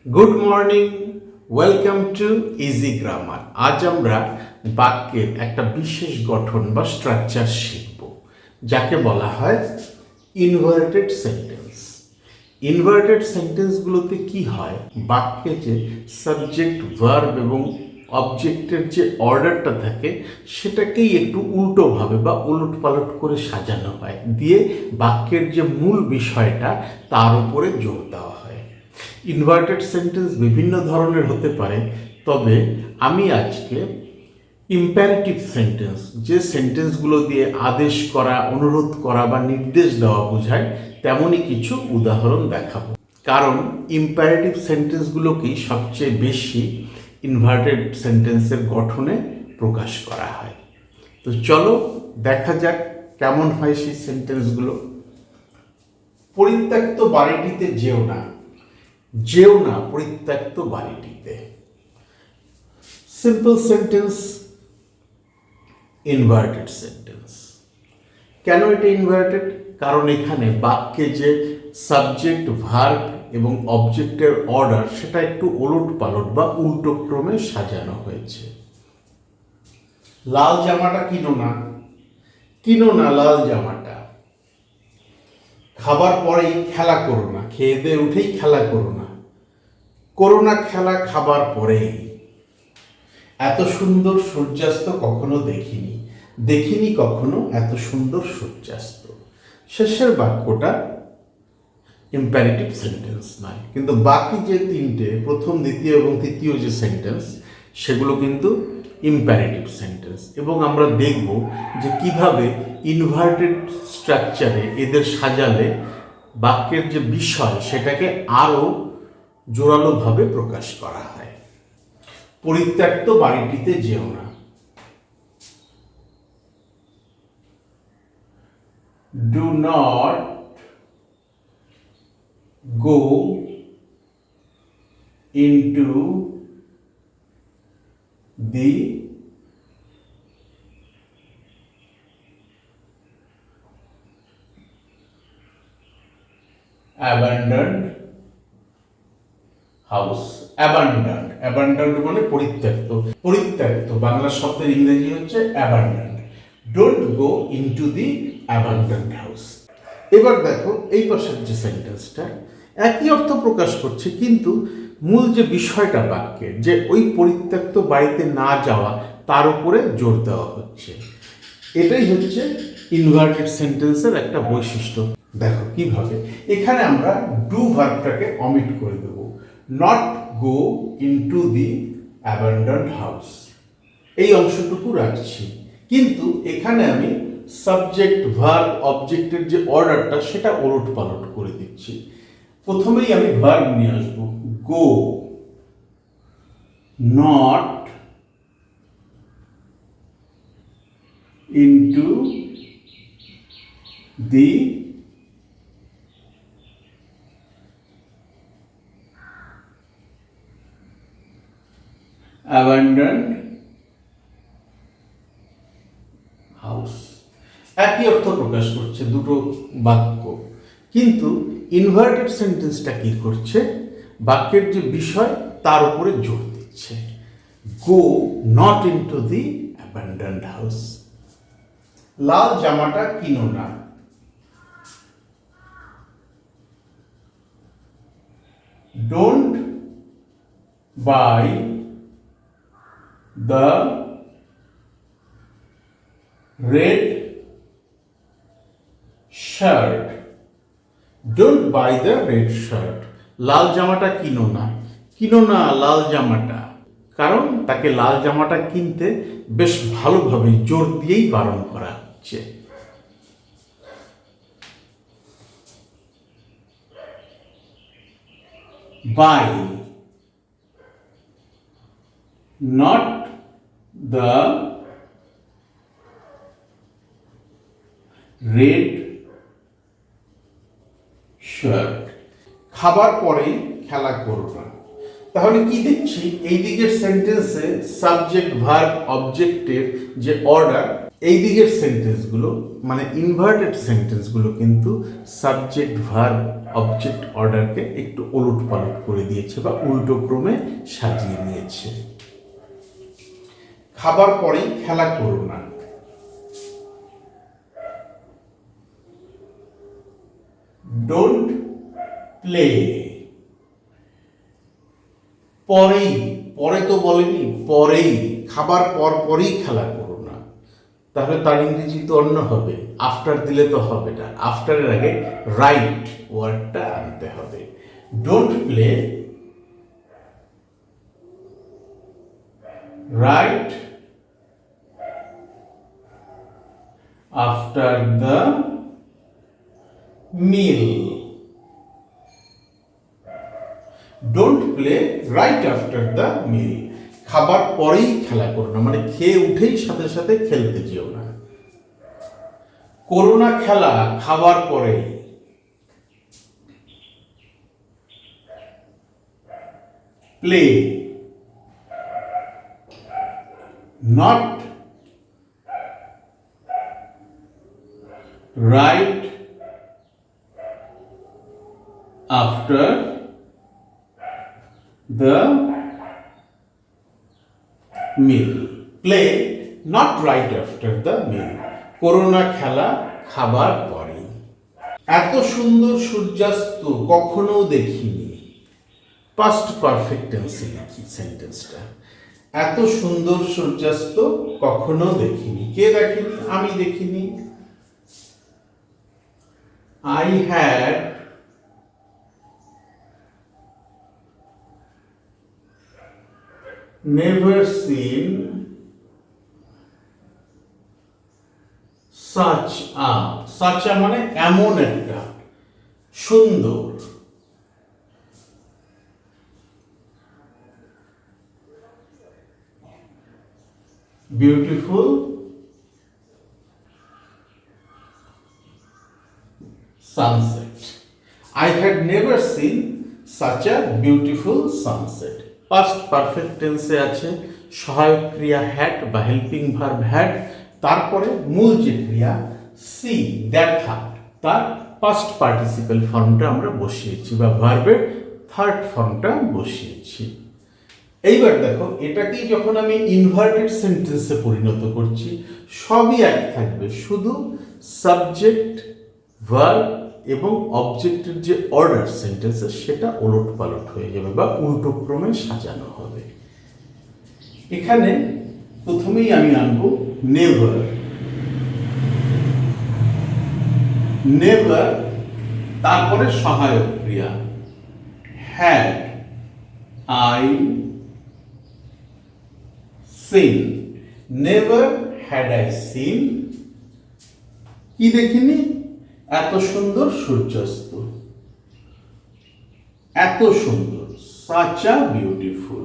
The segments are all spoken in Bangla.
Good morning, welcome to easy grammar. আজ আমরা বাক্যের একটা বিশেষ গঠন বা স্ট্রাকচার শিখব, যাকে বলা হয় ইনভার্টেড সেন্টেন্স। ইনভার্টেড সেন্টেন্সগুলোতে কি হয়, বাক্যে যে সাবজেক্ট, ভার্ব এবং অবজেক্টের যে অর্ডারটা থাকে সেটাকেই একটু উল্টোভাবে বা উলটপালট করে সাজানো হয়, দিয়ে বাক্যের যে মূল বিষয়টা তার উপরে জোর দেওয়া হয়। ইনভার্টেড সেন্টেন্স বিভিন্ন ধরনের হতে পারে, তবে আমি আজকে ইম্পারেটিভ সেন্টেন্স, যে সেন্টেন্সগুলো দিয়ে আদেশ করা, অনুরোধ করা বা নির্দেশ দেওয়া বোঝায়, তেমনই কিছু উদাহরণ দেখাবো। কারণ ইম্পারেটিভ সেন্টেন্সগুলোকেই সবচেয়ে বেশি ইনভার্টেড সেন্টেন্সের গঠনে প্রকাশ করা হয়। তো চলো দেখা যাক কেমন হয় সেই সেন্টেন্সগুলো। পরিত্যক্ত বাড়িটিতে যেও না, যেও না পরিত্যক্ত বাড়িটিতে। Simple sentence, inverted sentence. কেন এটা ইনভার্টেড? কারণ এখানে বাক্যে যে সাবজেক্ট, ভার্ব এবং অবজেক্টের অর্ডার সেটা একটু ওলট পালট বা উল্টো ক্রমে সাজানো হয়েছে। লাল জামাটা কিনো না, কিনো না লাল জামাটা। খাবার পরেই খেলা করো না, খেয়ে দিয়ে উঠেই খেলা করো না, করো না খেলা খাবার পরেই। এত সুন্দর সূর্যাস্ত কখনো দেখিনি, দেখিনি কখনো এত সুন্দর সূর্যাস্ত। শেষের বাক্যটা ইম্পারেটিভ সেন্টেন্স নয়, কিন্তু বাকি যে তিনটে, প্রথম, দ্বিতীয় এবং তৃতীয় যে সেন্টেন্স, সেগুলো কিন্তু ইম্পারেটিভ সেন্টেন্স। এবং আমরা দেখব যে কিভাবে ইনভার্টেড স্ট্রাকচারে এদের সাজালে বাক্যের যে বিষয় সেটাকে আরও জোরালোভাবে প্রকাশ করা হয়। পরিত্যক্ত বাড়িটিতে যেও না। Do not go into the abandoned house. Abandoned, abandoned মানে পরিত্যক্ত। পরিত্যক্ত বাংলা শব্দের ইংরেজি হচ্ছে abandoned. Don't go into the abandoned house. এবার দেখো এই পাশের যে সেন্টেন্সটা একই অর্থ প্রকাশ করছে, কিন্তু মূল যে বিষয়টা বাক্যের, যে ওই পরিত্যক্ত বাড়িতে না যাওয়া, তার উপরে জোর দেওয়া হচ্ছে। এটাই হচ্ছে ইনভার্টেড সেন্টেন্সের একটা বৈশিষ্ট্য। দেখো কিভাবে এখানে আমরা ডু ভার্বটাকে অমিট করে দেব, not go into the abandoned house, এই অংশটুকু রাখছি। কিন্তু এখানে আমি সাবজেক্ট, ভার্ব, অবজেক্টের যে অর্ডারটা সেটা ওলট পালট করে দিচ্ছি। প্রথমেই আমি ভার্ব নিয়ে আসবো, গো not into the abandoned house। একই অর্থ প্রকাশ করছে দুটো বাক্য, কিন্তু ইনভার্টেড সেন্টেন্সটা কি করছে, বাক্যের যে বিষয় তার উপরে জোর দিচ্ছে। গো not into the abandoned house। লাল জামাটা কিনো না। Don't by the red shirt। Don't buy the red shirt। লাল জামাটা কিনো না, কিনো না লাল জামাটা। কারণ তাকে লাল জামাটা কিনতে বেশ ভালোভাবে জোর দিয়েই বারণ করা হচ্ছে। buy not the red shirt। খাবার পরেই খেলা করো না। তাহলে কি দেখছি, এই দিকের সেন্টেন্সে সাবজেক্ট, ভার্ব, অবজেক্টের যে অর্ডার এই দিকের সেন্টেন্সগুলো মানে ইনভার্টেড সেন্টেন্সগুলো কিন্তু সাবজেক্ট ভার্ব অবজেক্ট অর্ডারকে একটু ওলট পালট করে দিয়েছে বা উল্টো ক্রমে সাজিয়ে নিয়েছে। খাবার পরেই খেলা করো না, ডোন্ট প্লে। পরেই, পরে তো বলেনি, পরেই, খাবার পরেই খেলা করো না, তাহলে তার ইংরেজি তো অন্য হবে। আফটার দিলে তো হবে না, আফটারের আগে রাইট ওয়ার্ডটা আনতে হবে। Don't play right after the meal. Don't play right after the meal, খাবার পরেই খেলা করো না, মানে খেয়ে উঠেই সাথে সাথে খেলতে যেও না। করো না খেলা খাবার পরেই, play not right after the meal. Play not right after the meal. Corona খেলা খাবার পরে। এত সুন্দর সূর্যাস্ত কখনো দেখিনি, পাস্ট পারফেক্ট টেন্সে লিখি সেন্টেন্সটা। এত সুন্দর সূর্যাস্ত কখনো দেখিনি, কে দেখেনি? আমি দেখিনি। I had never seen such a মানে এমন একটা সুন্দর, beautiful sunset. I had never seen such a beautiful sunset. Past perfect টেন্সে আছে সহায়ক ক্রিয়া হ্যাড বা হেল্পিং ভার্ব হ্যাড, তারপরে মূল যে ক্রিয়া সি দেখা, তার পাস্ট পার্টিসিপেল ফর্মটা আমরা বসিয়েছি বা ভার্বের থার্ড ফর্মটা বসিয়েছি। এইবার দেখো, এটাকেই যখন আমি ইনভার্টেড সেন্টেন্সে পরিণত করছি সবই এক থাকবে, শুধু সাবজেক্ট ভার্ব এবং অবজেক্টের যে অর্ডার সেন্টেন্সেস সেটা ওলট পালট হয়ে যাবে বা উল্টো ক্রমে সাজানো হবে। এখানে প্রথমেই আমি আনবো নেভার। নেভার, তারপরে সহায়ক ক্রিয়া had I seen. Never had I seen, কি দেখিনি? এত সুন্দর সূর্যাস্ত, এত সুন্দর, such a beautiful।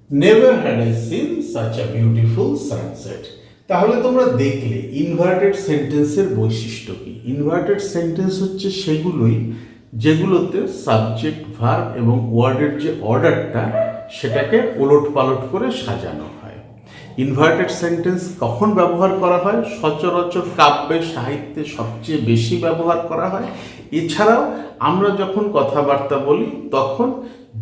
Never had I seen such a beautiful sunset। তাহলে তোমরা দেখলে ইনভার্টেড সেন্টেন্সের বৈশিষ্ট্য কি। ইনভার্টেড সেন্টেন্স হচ্ছে সেগুলোই যেগুলোতে সাবজেক্ট ভার্ব এবং ওয়ার্ডের যে অর্ডারটা সেটাকে ওলট পালট করে সাজানো হয়। ইনভার্টেড সেন্টেন্স কখন ব্যবহার করা হয়? সচরাচর কাব্যে সাহিত্যে সবচেয়ে বেশি ব্যবহার করা হয়। এছাড়াও আমরা যখন কথাবার্তা বলি তখন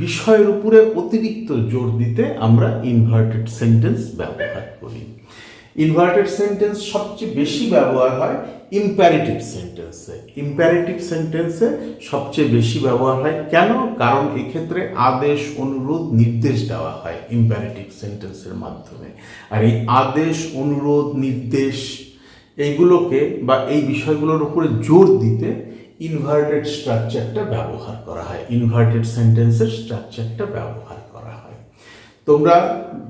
বিষয়ের উপরে অতিরিক্ত জোর দিতে আমরা ইনভার্টেড সেন্টেন্স ব্যবহার করি। ইনভার্টেড সেন্টেন্স সবচেয়ে বেশি ব্যবহার হয় ইম্পারেটিভ সেন্টেন্সে। ইম্পারেটিভ সেন্টেন্সে সবচেয়ে বেশি ব্যবহার হয় কেন? কারণ এক্ষেত্রে আদেশ, অনুরোধ, নির্দেশ দেওয়া হয় ইম্পারেটিভ সেন্টেন্সের মাধ্যমে। আর এই আদেশ, অনুরোধ, নির্দেশ এইগুলোকে বা এই বিষয়গুলোর উপরে জোর দিতে ইনভার্টেড স্ট্রাকচারটা ব্যবহার করা হয়, ইনভার্টেড সেন্টেন্সের স্ট্রাকচারটা ব্যবহার করা হয়। তোমরা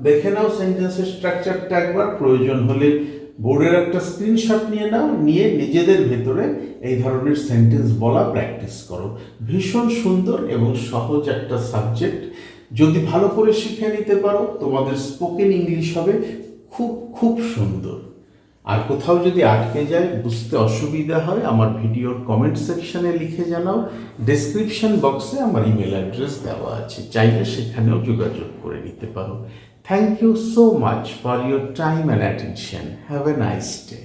দেখে নাও সেন্টেন্সের স্ট্রাকচারটা একবার, প্রয়োজন হলে বোর্ডের একটা স্ক্রিনশট নিয়ে নাও, নিয়ে নিজেদের ভেতরে এই ধরনের সেন্টেন্স বলা প্র্যাকটিস করো। ভীষণ সুন্দর এবং সহজ একটা সাবজেক্ট, যদি ভালো করে শিখে নিতে পারো তোমাদের স্পোকেন ইংলিশ হবে খুব খুব সুন্দর। আর কোথাও যদি আটকে যায়, বুঝতে অসুবিধা হয়, আমার ভিডিওর কমেন্ট সেকশনে লিখে জানাও। ডেসক্রিপশন বক্সে আমার ইমেল অ্যাড্রেস দেওয়া আছে, চাইলে সেখানেও যোগাযোগ করে নিতে পারো। Thank you so much for your time and attention. Have a nice day.